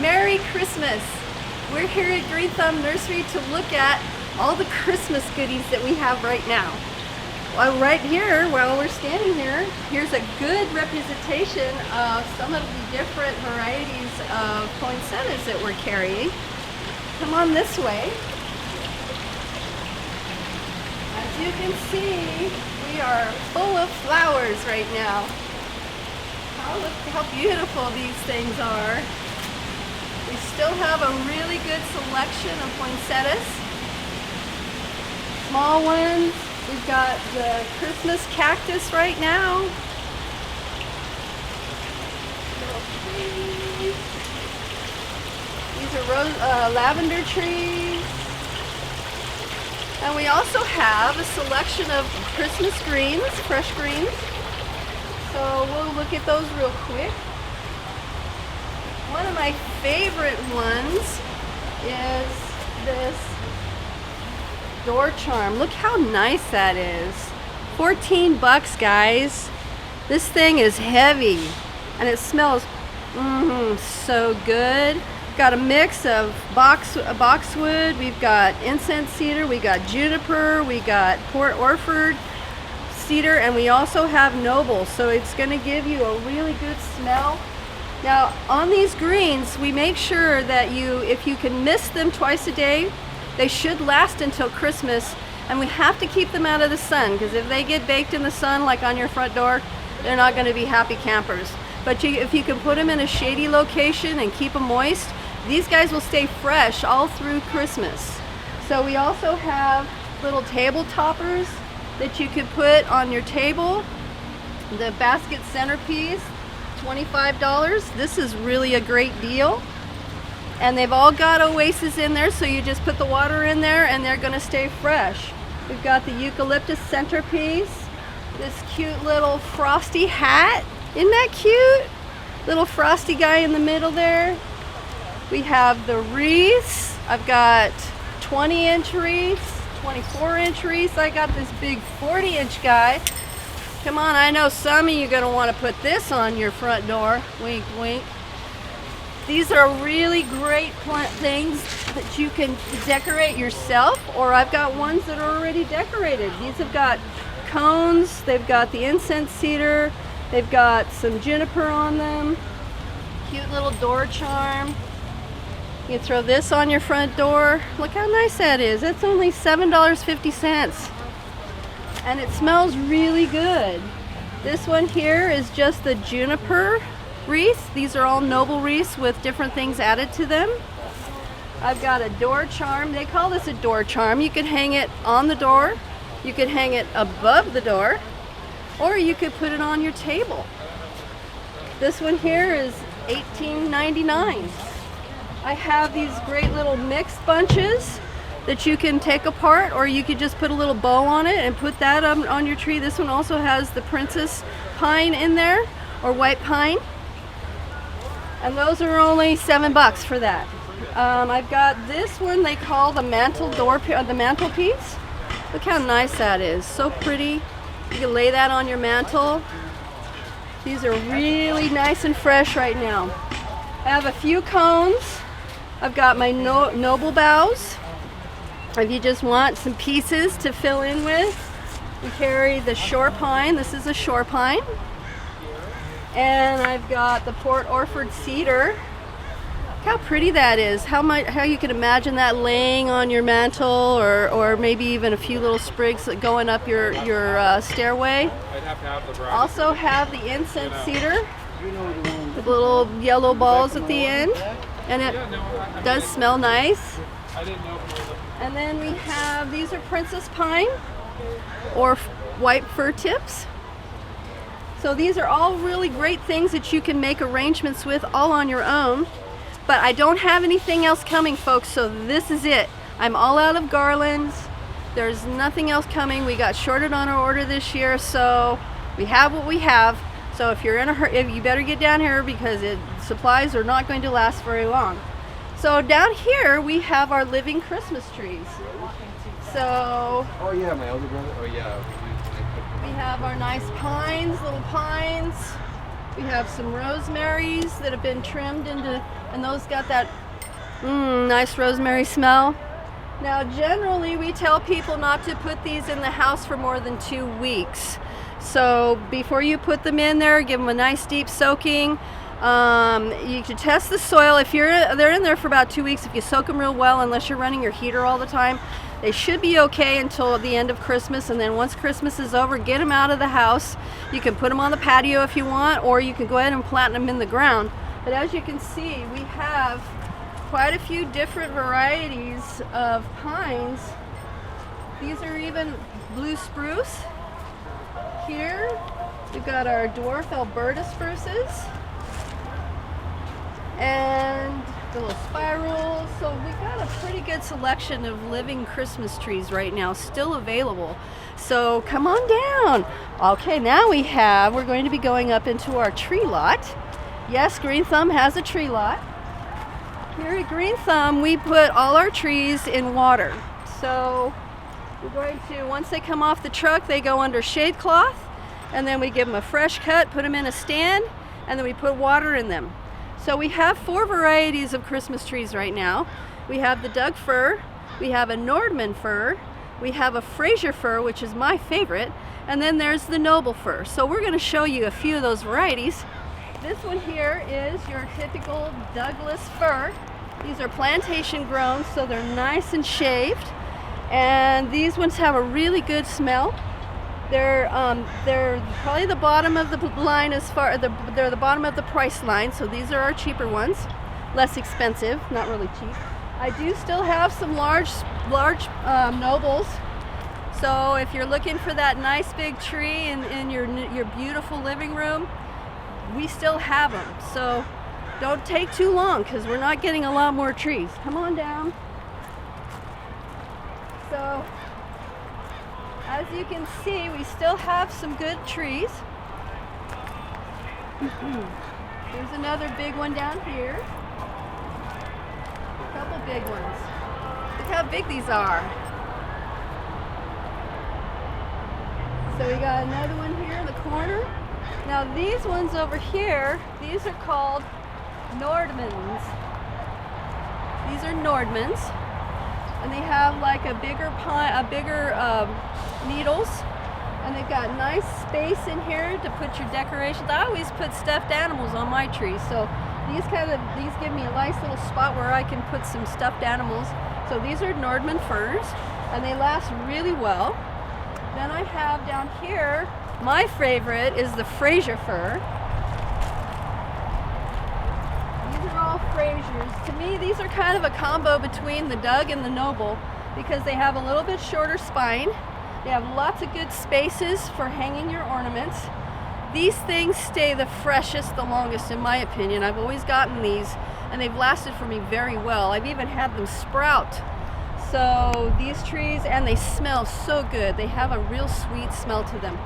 Merry Christmas! We're here at Green Thumb Nursery to look at all the Christmas goodies that we have right now. Well, right here, while we're standing here, here's a good representation of some of the different varieties of poinsettias that we're carrying. Come on this way. As you can see, we are full of flowers right now. Look how beautiful these things are. We still have a really good selection of poinsettias. Small ones. We've got the Christmas cactus right now. Little trees. These are lavender trees. And we also have a selection of Christmas greens, fresh greens. So we'll look at those real quick. One of my favorite ones is this door charm. Look how nice that is. 14 bucks, guys. This thing is heavy and it smells so good. Got a mix of boxwood, we've got incense cedar, we got juniper, we got Port Orford cedar, and we also have noble, so it's going to give you a really good smell. Now on these greens, we make sure that if you can mist them twice a day, they should last until Christmas, and we have to keep them out of the sun, because if they get baked in the sun like on your front door, they're not going to be happy campers. But if you can put them in a shady location and keep them moist, these guys will stay fresh all through Christmas. So we also have little table toppers that you could put on your table. The basket centerpiece, $25. This is really a great deal. And they've all got oasis in there, so you just put the water in there and they're going to stay fresh. We've got the eucalyptus centerpiece, this cute little frosty hat. Isn't that cute? Little frosty guy in the middle there. We have the wreaths. I've got 20-inch wreaths, 24-inch wreaths. I got this big 40-inch guy. Come on, I know some of you are going to want to put this on your front door. Wink, wink. These are really great plant things that you can decorate yourself, or I've got ones that are already decorated. These have got cones. They've got the incense cedar. They've got some juniper on them. Cute little door charm. You can throw this on your front door. Look how nice that is. That's only $7.50. And it smells really good. This one here is just the juniper wreath. These are all noble wreaths with different things added to them. I've got a door charm. They call this a door charm. You could hang it on the door. You could hang it above the door. Or you could put it on your table. This one here is $18.99. I have these great little mixed bunches that you can take apart, or you could just put a little bow on it and put that on your tree. This one also has the princess pine in there, or white pine. And those are only $7 for that. I've got this one they call the mantelpiece. Look how nice that is. So pretty. You can lay that on your mantle. These are really nice and fresh right now. I have a few cones. I've got my noble boughs. If you just want some pieces to fill in with, we carry the shore pine. This is a shore pine. And I've got the Port Orford cedar. Look how pretty that is. How you can imagine that laying on your mantle, or maybe even a few little sprigs going up your stairway. Also have the incense cedar with little yellow balls at the end, and it does smell nice. And then we have, these are princess pine or white fir tips. So these are all really great things that you can make arrangements with all on your own. But I don't have anything else coming, folks, so this is it. I'm all out of garlands. There's nothing else coming. We got shorted on our order this year, so we have what we have. So if you're in a hurry, you better get down here, because supplies are not going to last very long. So down here we have our living Christmas trees. So oh yeah, my older brother. Oh yeah. We have our nice pines, little pines. We have some rosemaries that have been trimmed into, and those got that nice rosemary smell. Now generally we tell people not to put these in the house for more than 2 weeks. So before you put them in there, give them a nice deep soaking. You should test the soil. If they're in there for about 2 weeks, if you soak them real well, unless you're running your heater all the time, they should be okay until the end of Christmas. And then once Christmas is over, get them out of the house. You can put them on the patio if you want, or you can go ahead and plant them in the ground. But as you can see, we have quite a few different varieties of pines. These are even blue spruce. Here we've got our dwarf Alberta spruces and the little spirals. So we've got a pretty good selection of living Christmas trees right now still available. So come on down. Okay, now we're going to be going up into our tree lot. Yes, Green Thumb has a tree lot. Here at Green Thumb, we put all our trees in water. So we're going to, once they come off the truck, they go under shade cloth, and then we give them a fresh cut, put them in a stand, and then we put water in them. So we have 4 varieties of Christmas trees right now. We have the Doug fir, we have a Nordmann fir, we have a Fraser fir, which is my favorite, and then there's the noble fir. So we're going to show you a few of those varieties. This one here is your typical Douglas fir. These are plantation grown, so they're nice and shaved. And these ones have a really good smell. They're probably the bottom of the line they're the bottom of the price line, so these are our cheaper ones. Less expensive, not really cheap. I do still have some large nobles. So if you're looking for that nice big tree in your beautiful living room, we still have them. So don't take too long, because we're not getting a lot more trees. Come on down. So as you can see, we still have some good trees. There's another big one down here. A couple big ones. Look how big these are. So we got another one here in the corner. Now these ones over here, these are called Nordmanns. These are Nordmanns, and they have like a bigger needles, and they've got nice space in here to put your decorations. I always put stuffed animals on my trees, so these give me a nice little spot where I can put some stuffed animals. So these are Nordmann firs, and they last really well. Then I have down here, my favorite is the Fraser fir. These are all Frasers. To me, these are kind of a combo between the Doug and the Noble, because they have a little bit shorter spine. They have lots of good spaces for hanging your ornaments. These things stay the freshest, the longest, in my opinion. I've always gotten these, and they've lasted for me very well. I've even had them sprout. So these trees, and they smell so good. They have a real sweet smell to them.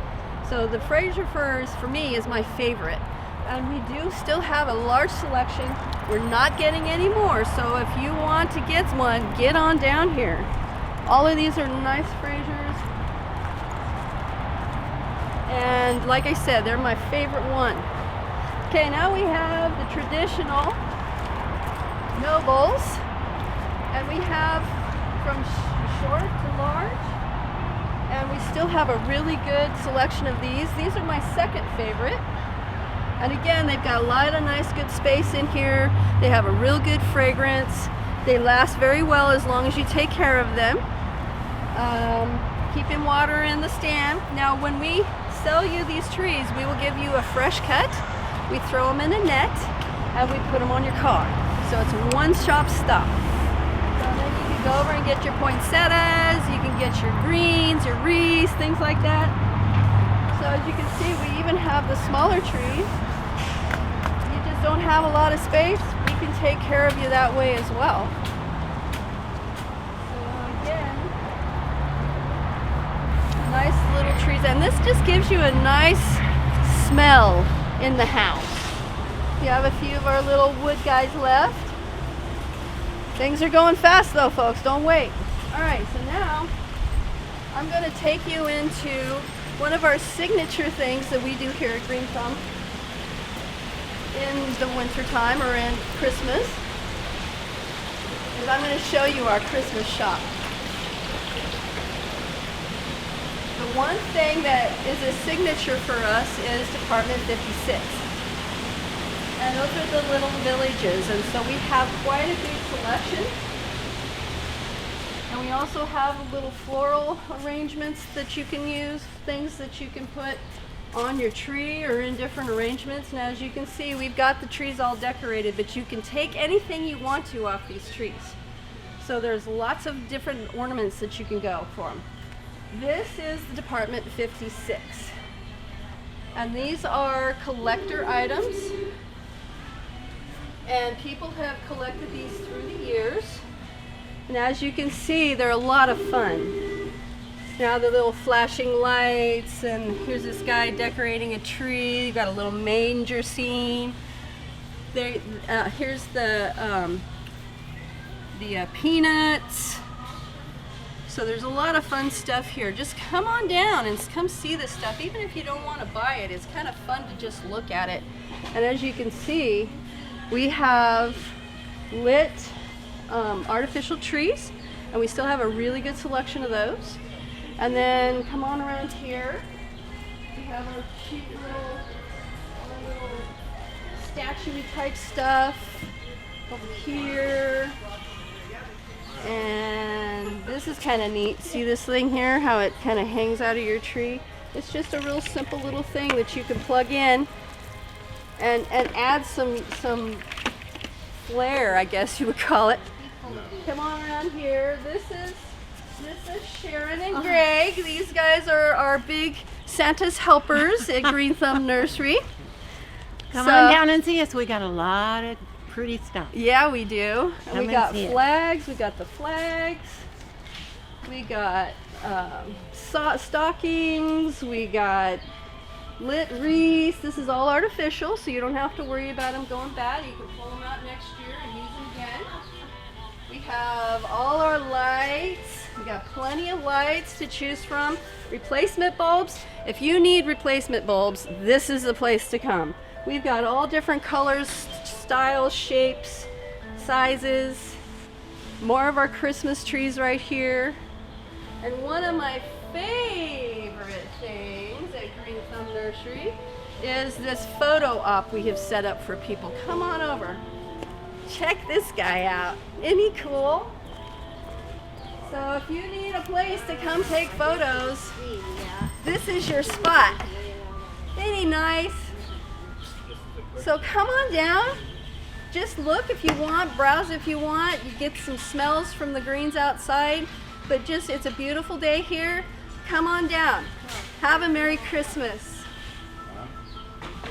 So the Fraser firs, for me, is my favorite. And we do still have a large selection. We're not getting any more, so if you want to get one, get on down here. All of these are nice Frasers. And like I said, they're my favorite one. Okay, now we have the traditional nobles, and we have from short to large, and we still have a really good selection of these. These are my second favorite, and again, they've got a lot of nice good space in here. They have a real good fragrance. They last very well as long as you take care of them. Keeping water in the stand. Now when we sell you these trees, we will give you a fresh cut. We throw them in a net, and we put them on your car. So it's a one-stop stop. So then you can go over and get your poinsettias, you can get your greens, your wreaths, things like that. So as you can see, we even have the smaller trees. You just don't have a lot of space, we can take care of you that way as well. So again, nice little trees, and this just gives you a nice smell in the house. We have a few of our little wood guys left. Things are going fast though, folks, don't wait. Alright, so now I'm going to take you into one of our signature things that we do here at Green Thumb. in the winter time or in Christmas is I'm going to show you our Christmas shop. The one thing that is a signature for us is Department 56. And those are the little villages, and so we have quite a big selection. And we also have little floral arrangements that you can use, things that you can put on your tree or in different arrangements. And as you can see, we've got the trees all decorated, but you can take anything you want to off these trees. So there's lots of different ornaments that you can go for them. This is the Department 56. And these are collector items. And people have collected these through the years. And as you can see, they're a lot of fun. Now the little flashing lights, and here's this guy decorating a tree. You got a little manger scene. Here's the peanuts. So there's a lot of fun stuff here. Just come on down and come see this stuff. Even if you don't want to buy it, it's kind of fun to just look at it. And as you can see, we have lit artificial trees, and we still have a really good selection of those. And then come on around here. We have our cute little statue-y type stuff over here. And this is kind of neat. See this thing here, how it kind of hangs out of your tree? It's just a real simple little thing that you can plug in and add some flair, I guess you would call it. Come on around here. This is Sharon and Greg. These guys are our big Santa's helpers at Green Thumb Nursery. Come on down and see us. We got a lot of pretty stuff. Yeah, we do. And we got flags. We got the flags. We got stockings. We got lit wreaths. This is all artificial, so you don't have to worry about them going bad. You can pull them out next year and use them again. We have all our lights. We got plenty of lights to choose from. Replacement bulbs. If you need replacement bulbs, this is the place to come. We've got all different colors, styles, shapes, sizes. More of our Christmas trees right here. And one of my favorite things at Green Thumb Nursery is this photo op we have set up for people. Come on over. Check this guy out. Isn't he cool? So if you need a place to come take photos, this is your spot. Isn't he nice? So come on down. Just look if you want, browse if you want. You get some smells from the greens outside, but just it's a beautiful day here. Come on down. Have a Merry Christmas.